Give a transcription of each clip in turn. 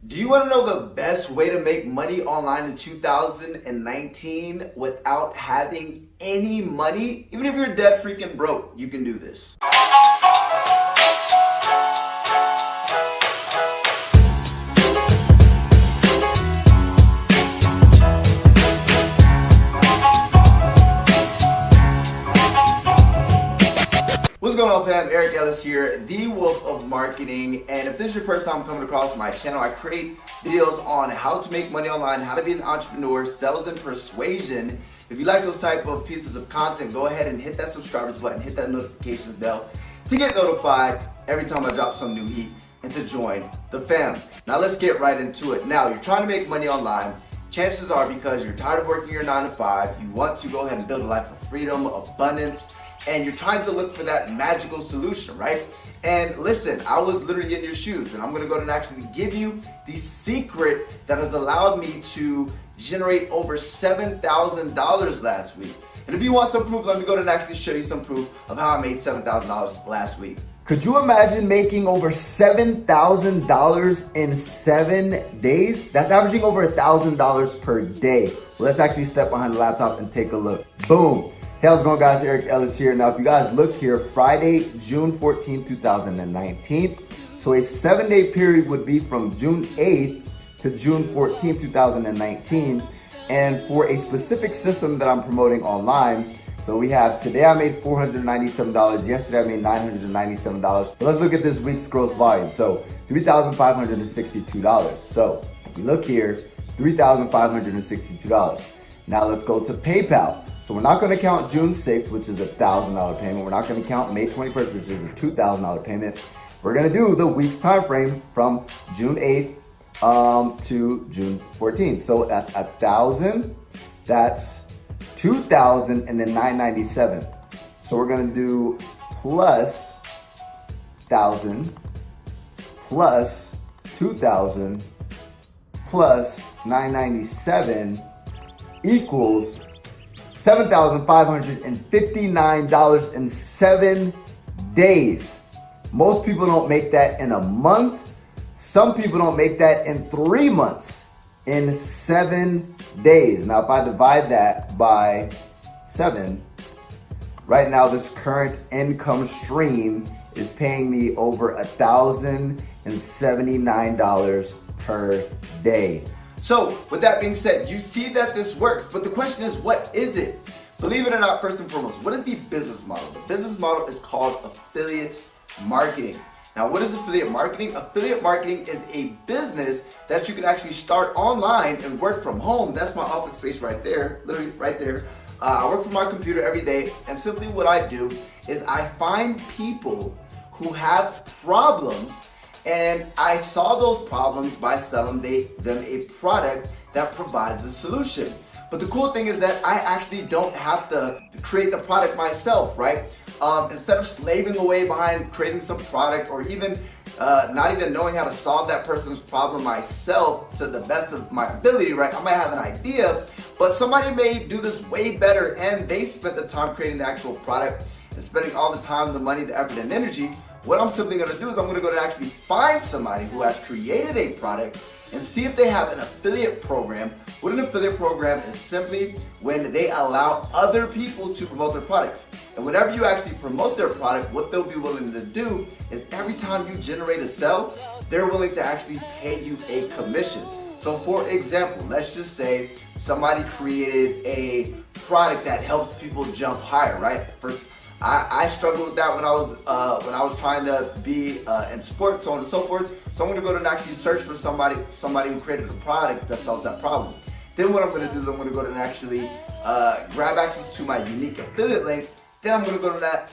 Do you want to know the best way to make money online in 2019 without having any money? Even if you're dead freaking broke, you can do this. What's going on, fam? Eric Ellis here, the Wolf of Marketing. And if this is your first time coming across my channel, I create videos on how to make money online, how to be an entrepreneur, sales and persuasion. If you like those type of pieces of content, go ahead and hit that subscribers button, hit that notifications bell to get notified every time I drop some new heat and to join the fam. Now let's get right into it. Now, you're trying to make money online. Chances are because you're tired of working your 9 to 5, you want to go ahead and build a life of freedom, abundance, and you're trying to look for that magical solution, right? And listen, I was literally in your shoes, and I'm gonna go and actually give you the secret that has allowed me to generate over $7,000 last week. And if you want some proof, let me go and actually show you some proof of how I made $7,000 last week. Could you imagine making over $7,000 in 7 days? That's averaging over $1,000 per day. Let's actually step behind the laptop and take a look. Boom. Hey, how's it going, guys? Eric Ellis here. Now, if you guys look here, Friday, June 14, 2019. So a 7-day period would be from June 8th to June 14, 2019. And for a specific system that I'm promoting online, so we have today I made $497. Yesterday I made $997. But let's look at this week's gross volume. So $3,562. So if you look here, $3,562. Now let's go to PayPal. So we're not gonna count June 6th, which is a $1,000 payment. We're not gonna count May 21st, which is a $2,000 payment. We're gonna do the week's time frame from June 8th to June 14th. So that's 1,000, that's 2,000, and then 997. So we're gonna do plus 1,000, plus 2,000, plus 997 equals $7,559 in 7 days. Most people don't make that in a month. Some people don't make that in 3 months. In 7 days. Now, if I divide that by 7, right now this current income stream is paying me over $1,079 per day. So with that being said, you see that this works, but the question is, what is it? Believe it or not, first and foremost, what is the business model? The business model is called affiliate marketing. Now, what is affiliate marketing? Affiliate marketing is a business that you can actually start online and work from home. That's my office space right there, literally right there. I work from my computer every day, and simply what I do is I find people who have problems, and I solve those problems by selling them a product that provides the solution. But the cool thing is that I actually don't have to create the product myself, right? Instead of slaving away behind creating some product, or even not even knowing how to solve that person's problem myself to the best of my ability, right? I might have an idea, but somebody may do this way better, and they spent the time creating the actual product and spending all the time, the money, the effort, and energy. What I'm simply gonna do is I'm gonna go to actually find somebody who has created a product and see if they have an affiliate program. What an affiliate program is simply when they allow other people to promote their products. And whenever you actually promote their product, what they'll be willing to do is every time you generate a sale, they're willing to actually pay you a commission. So for example, let's just say somebody created a product that helps people jump higher, right? First, I struggled with that when I was trying to be in sports, so on and so forth. So I'm gonna go and actually search for somebody who created a product that solves that problem. Then what I'm gonna do is I'm gonna go and actually grab access to my unique affiliate link. Then I'm gonna go to that,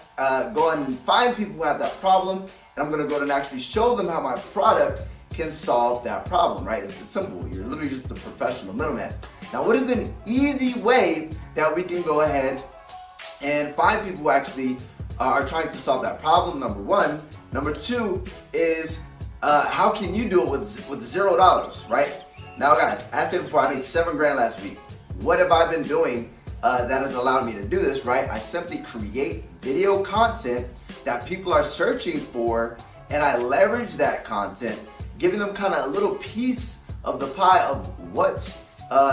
go and find people who have that problem, and I'm gonna go and actually show them how my product can solve that problem, right? It's simple. You're literally just a professional middleman. Now, what is an easy way that we can go ahead and find people who actually are trying to solve that problem? Number one. Number two is how can you do it with $0, right? Now, guys, I stated before, I made $7 grand last week. What have I been doing that has allowed me to do this, right? I simply create video content that people are searching for, and I leverage that content, giving them kind of a little piece of the pie of what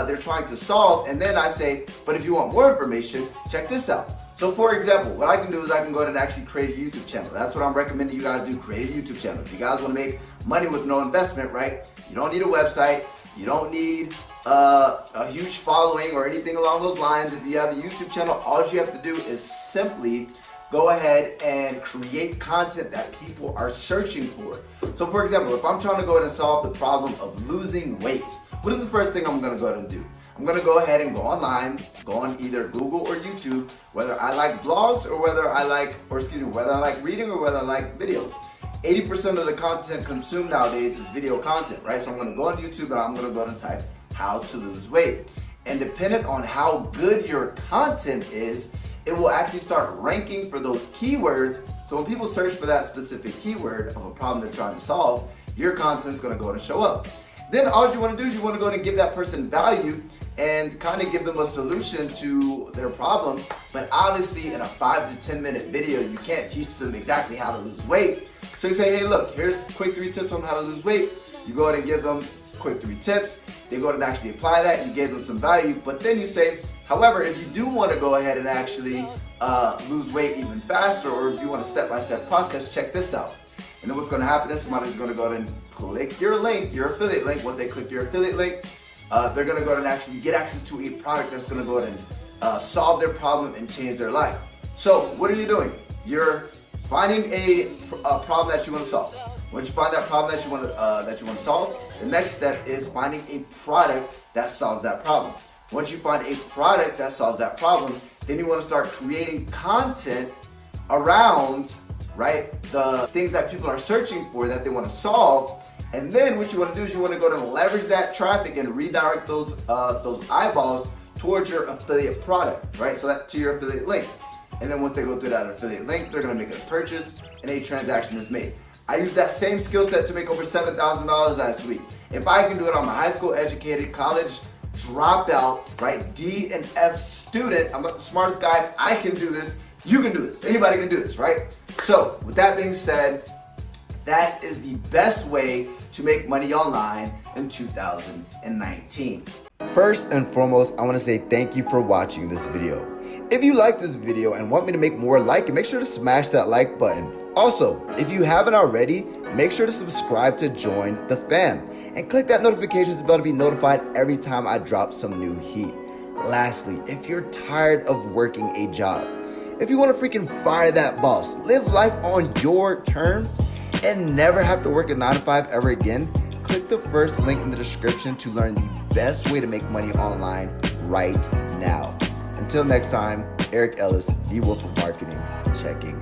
they're trying to solve. And then I say, but if you want more information, check this out. So for example, what I can do is I can go ahead and actually create a YouTube channel. That's what I'm recommending you guys do, create a YouTube channel. If you guys want to make money with no investment, right? You don't need a website. You don't need a huge following or anything along those lines. If you have a YouTube channel, all you have to do is simply go ahead and create content that people are searching for. So for example, if I'm trying to go ahead and solve the problem of losing weight, what is the first thing I'm gonna go ahead and do? I'm gonna go ahead and go online, go on either Google or YouTube, whether I like blogs or whether I like reading or whether I like videos. 80% of the content consumed nowadays is video content, right? So I'm gonna go on YouTube and I'm gonna go ahead and type how to lose weight. And depending on how good your content is, it will actually start ranking for those keywords. So when people search for that specific keyword of a problem they're trying to solve, your content's gonna go ahead and show up. Then all you wanna do is you wanna go ahead and give that person value and kind of give them a solution to their problem. But obviously in a 5 to 10 minute video, you can't teach them exactly how to lose weight. So you say, hey look, here's quick 3 tips on how to lose weight. You go ahead and give them quick 3 tips. They go ahead and actually apply that. You gave them some value. But then you say, however, if you do want to go ahead and actually lose weight even faster, or if you want a step-by-step process, check this out. And then what's going to happen is somebody's going to go ahead and click your link, your affiliate link. Once they click your affiliate link, they're going to go ahead and actually get access to a product that's going to go ahead and solve their problem and change their life. So what are you doing? You're finding a problem that you want to solve. Once you find that problem that you want to solve, the next step is finding a product that solves that problem. Once you find a product that solves that problem, then you want to start creating content around, right, the things that people are searching for that they want to solve. And then what you want to do is you want to go and leverage that traffic and redirect those eyeballs towards your affiliate product, right? So that to your affiliate link. And then once they go through that affiliate link, they're going to make a purchase and a transaction is made. I used that same skill set to make over $7,000 last week. If I can do it, I'm a high school educated, college dropout, right? D and F student. I'm not the smartest guy. I can do this. You can do this. Anybody can do this, right? So with that being said, that is the best way to make money online in 2019. First and foremost, I want to say thank you for watching this video. If you like this video and want me to make more like it, make sure to smash that like button. Also, if you haven't already, make sure to subscribe to join the fam and click that notifications bell to be notified every time I drop some new heat. Lastly, if you're tired of working a job, if you want to freaking fire that boss, live life on your terms, and never have to work a 9 to 5 ever again, click the first link in the description to learn the best way to make money online right now. Until next time, Eric Ellis, the Wolf of Marketing, checking